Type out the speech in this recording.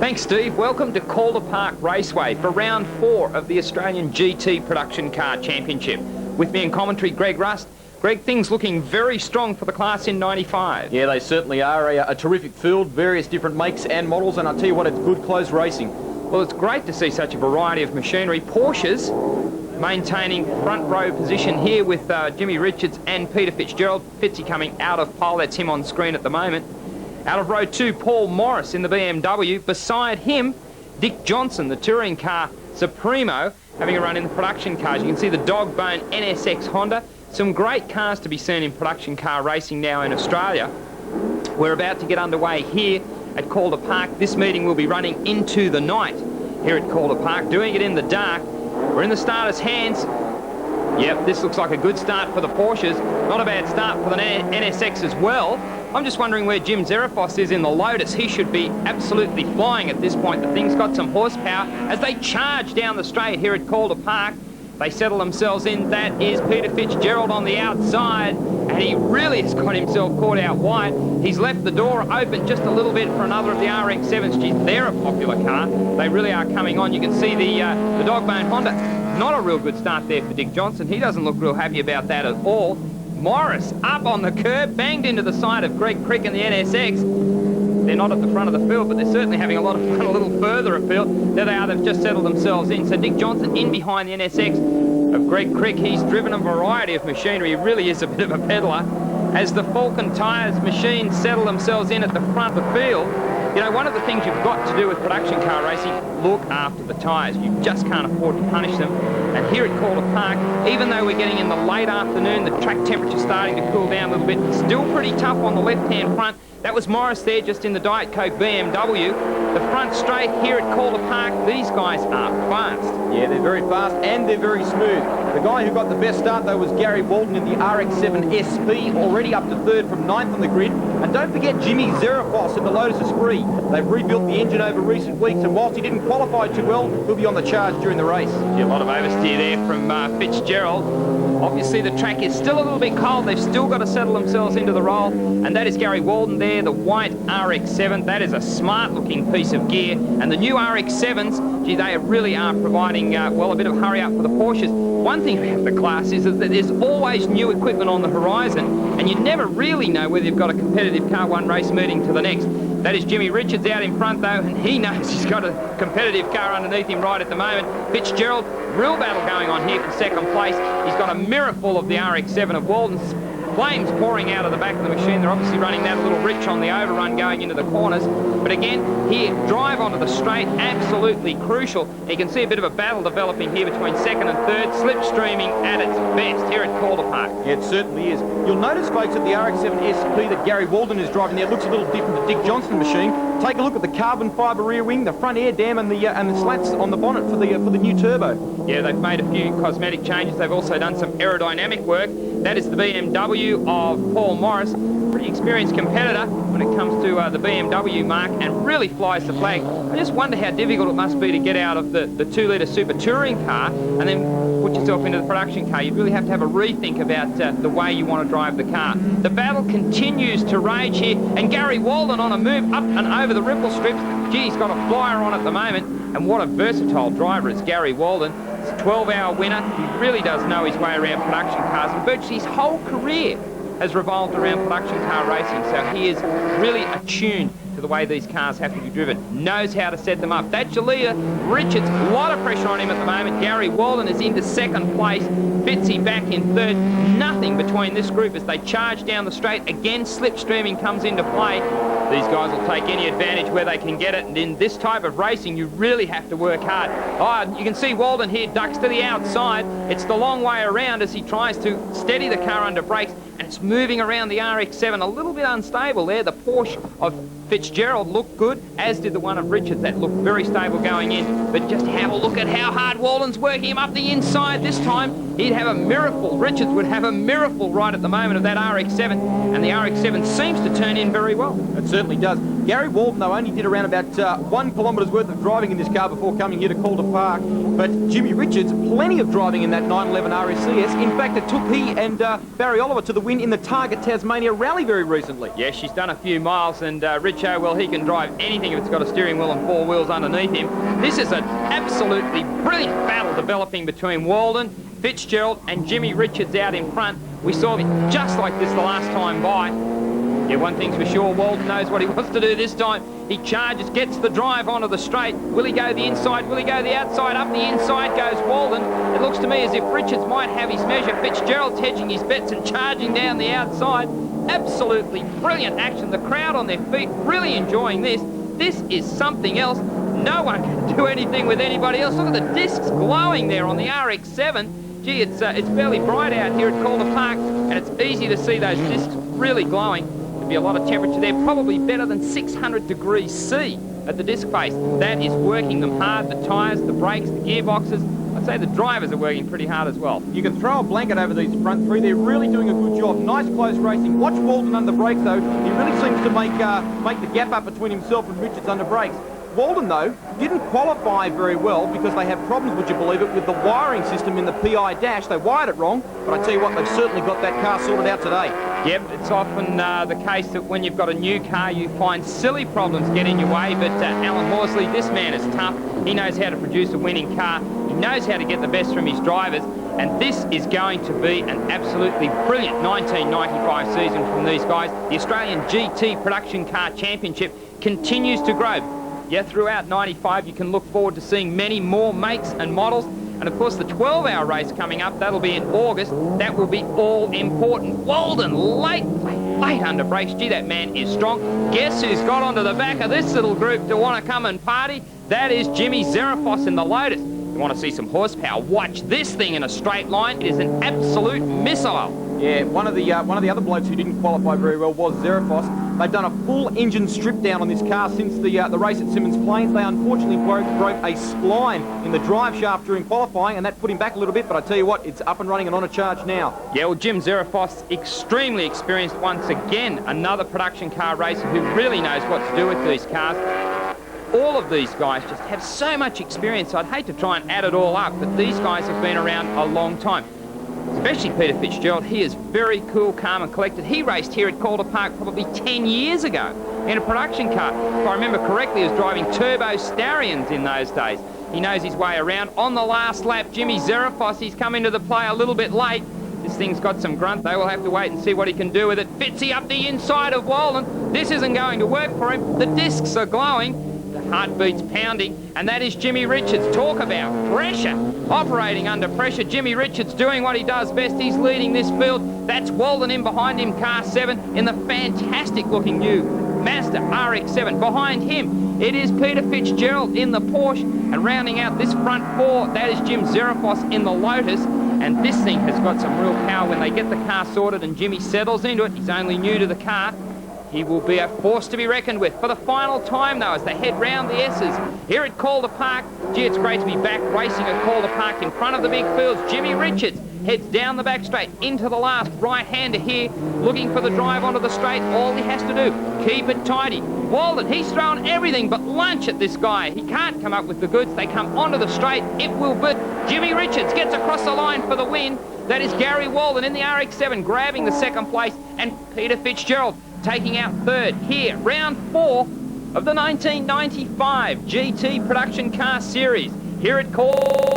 Thanks, Steve. Welcome to Calder Park Raceway for round 4 of the Australian GT Production Car Championship. With me in commentary, Greg Rust. Greg, things looking very strong for the class in 95. Yeah, they certainly are. A terrific field, various different makes and models, and I'll tell you what, it's good, close racing. Well, it's great to see such a variety of machinery. Porsches maintaining front row position here with Jimmy Richards and Peter Fitzgerald. Fitzy coming out of pole. That's him on screen at the moment. Out of row 2, Paul Morris in the BMW. Beside him, Dick Johnson, the touring car Supremo, having a run in the production cars. You can see the Dogbone NSX Honda. Some great cars to be seen in production car racing now in Australia. We're about to get underway here at Calder Park. This meeting will be running into the night here at Calder Park, doing it in the dark. We're in the starters' hands. Yep, this looks like a good start for the Porsches. Not a bad start for the NSX as well. I'm just wondering where Jim Zerafos is in the Lotus. He should be absolutely flying at this point. The thing's got some horsepower as they charge down the straight here at Calder Park. They settle themselves in. That is Peter Fitzgerald on the outside, and he really has got himself caught out wide. He's left the door open just a little bit for another of the RX-7s. Geez, they're a popular car. They really are coming on. You can see the Dogbone Honda. Not a real good start there for Dick Johnson. He doesn't look real happy about that at all. Morris up on the curb, banged into the side of Greg Crick and the NSX. They're not at the front of the field, but they're certainly having a lot of fun a little further afield. There they are, they've just settled themselves in. So Dick Johnson in behind the NSX of Greg Crick. He's driven a variety of machinery. He really is a bit of a peddler. As the Falcon Tyres machines settle themselves in at the front of the field, you know, one of the things you've got to do with production car racing, look after the tyres. You just can't afford to punish them. And here at Calder Park, even though we're getting in the late afternoon, the track temperature's starting to cool down a little bit. Still pretty tough on the left-hand front. That was Morris there just in the Diet Coke BMW. The front straight here at Calder Park, these guys are fast. Yeah, they're very fast and they're very smooth. The guy who got the best start, though, was Gary Walden in the RX-7 SP, already up to 3rd from 9th on the grid. And don't forget Jimmy Zerafos in the Lotus Esprit. They've rebuilt the engine over recent weeks, and whilst he didn't qualify too well, he'll be on the charge during the race. Yeah, a lot of oversteer there from Fitzgerald. Obviously, the track is still a little bit cold. They've still got to settle themselves into the roll. And that is Gary Walden there, the white RX-7. That is a smart-looking piece of gear. And the new RX-7s, gee, they really are providing, well, a bit of hurry-up for the Porsches. One thing about the class is that there's always new equipment on the horizon, and you never really know whether you've got a competitive Car 1 race meeting to the next. That is Jimmy Richards out in front, though, and he knows he's got a competitive car underneath him right at the moment. Fitzgerald, real battle going on here for second place. He's got a mirror full of the RX-7 of Walden's. Flames pouring out of the back of the machine. They're obviously running that a little rich on the overrun going into the corners. But again, here, drive onto the straight, absolutely crucial. You can see a bit of a battle developing here between second and third, slipstreaming at its best here at Calder Park. Yeah, it certainly is. You'll notice, folks, that the RX-7 SP that Gary Walden is driving there looks a little different to Dick Johnson machine. Take a look at the carbon fibre rear wing, the front air dam, and the slats on the bonnet for the new turbo. Yeah, they've made a few cosmetic changes. They've also done some aerodynamic work. That is the BMW of Paul Morris. Pretty experienced competitor when it comes to the BMW mark, and really flies the flag. I just wonder how difficult it must be to get out of the 2-litre Super Touring car and then put yourself into the production car. You'd really have to have a rethink about the way you want to drive the car. The battle continues to rage here, and Gary Walden on a move up and over the ripple strips. Gee, he's got a flyer on at the moment, and what a versatile driver is Gary Walden. He's a 12-hour winner. He really does know his way around production cars, and virtually his whole career has revolved around production car racing, so he is really attuned to the way these cars have to be driven. Knows how to set them up. That's Jalea Richards. A lot of pressure on him at the moment. Gary Walden is into second place. Fitzy back in third. Nothing between this group as they charge down the straight. Again, slipstreaming comes into play. These guys will take any advantage where they can get it, and in this type of racing, you really have to work hard. Oh, you can see Walden here ducks to the outside. It's the long way around as he tries to steady the car under brakes, and it's moving around the RX-7 a little bit unstable there. The Porsche of Fitzgerald looked good, as did the one of Richards. That looked very stable going in, but just have a look at how hard Walden's working him up the inside this time. He'd have a mirrorful. Richards would have a mirrorful right at the moment of that RX-7, and the RX-7 seems to turn in very well. It certainly does. Gary Walden, though, only did around about 1 kilometre's worth of driving in this car before coming here to Calder Park. But Jimmy Richards, plenty of driving in that 911 RSCS. In fact, it took he and Barry Oliver to the win in the Target Tasmania Rally very recently. Yeah, she's done a few miles, and Richo, well, he can drive anything if it's got a steering wheel and 4 wheels underneath him. This is an absolutely brilliant battle developing between Walden, Fitzgerald and Jimmy Richards out in front. We saw it just like this the last time by. Yeah, one thing's for sure, Walden knows what he wants to do this time. He charges, gets the drive onto the straight. Will he go the inside? Will he go the outside? Up the inside goes Walden. It looks to me as if Richards might have his measure. Fitzgerald's hedging his bets and charging down the outside. Absolutely brilliant action. The crowd on their feet really enjoying this. This is something else. No one can do anything with anybody else. Look at the discs glowing there on the RX-7. Gee, it's fairly bright out here at Calder Park, and it's easy to see those discs really glowing. There'll be a lot of temperature there, probably better than 600 degrees C at the disc face. That is working them hard. The tyres, the brakes, the gearboxes. I'd say the drivers are working pretty hard as well. You can throw a blanket over these front three. They're really doing a good job. Nice close racing. Watch Walden under brakes, though. He really seems to make the gap up between himself and Richards under brakes. Walden, though, didn't qualify very well because they had problems, would you believe it, with the wiring system in the PI dash. They wired it wrong, but I tell you what, they've certainly got that car sorted out today. Yep, it's often the case that when you've got a new car, you find silly problems get in your way, but Alan Horsley, this man is tough. He knows how to produce a winning car. He knows how to get the best from his drivers, and this is going to be an absolutely brilliant 1995 season from these guys. The Australian GT Production Car Championship continues to grow. Yeah, throughout 95, you can look forward to seeing many more makes and models. And of course, the 12-hour race coming up, that'll be in August. That will be all important. Walden, late under brakes. Gee, that man is strong. Guess who's got onto the back of this little group to want to come and party? That is Jimmy Zerafos in the Lotus. You want to see some horsepower? Watch this thing in a straight line. It is an absolute missile. Yeah, one of the other blokes who didn't qualify very well was Zerafos. They've done a full engine strip down on this car since the race at Symmons Plains. They unfortunately broke a spline in the drive shaft during qualifying, and that put him back a little bit, but I tell you what, it's up and running and on a charge now. Yeah, well, Jim Zerafos, extremely experienced once again, another production car racer who really knows what to do with these cars. All of these guys just have so much experience. I'd hate to try and add it all up, but these guys have been around a long time. Especially Peter Fitzgerald. He is very cool, calm and collected. He raced here at Calder Park probably 10 years ago in a production car. If I remember correctly, he was driving turbo Starions in those days. He knows his way around. On the last lap, Jimmy Zerafos, he's come into the play a little bit late. This thing's got some grunt, though. We'll have to wait and see what he can do with it. Fitzy up the inside of Walden. This isn't going to work for him. The discs are glowing. The heartbeat's pounding, and that is Jimmy Richards. Talk about pressure. Operating under pressure. Jimmy Richards doing what he does best. He's leading this field. That's Walden in behind him, car 7, in the fantastic-looking new Mazda RX-7. Behind him, it is Peter Fitzgerald in the Porsche, and rounding out this front 4, that is Jim Zerafos in the Lotus. And this thing has got some real power when they get the car sorted and Jimmy settles into it. He's only new to the car. He will be a force to be reckoned with for the final time, though, as they head round the S's here at Calder Park. Gee, it's great to be back racing at Calder Park in front of the big fields. Jimmy Richards heads down the back straight into the last right-hander here, looking for the drive onto the straight. All he has to do, keep it tidy. Walden, he's thrown everything but lunch at this guy. He can't come up with the goods. They come onto the straight. It will be. Jimmy Richards gets across the line for the win. That is Gary Walden in the RX-7 grabbing the second place, and Peter Fitzgerald taking out third here, round 4 of the 1995 GT Production Car Series here at Calder.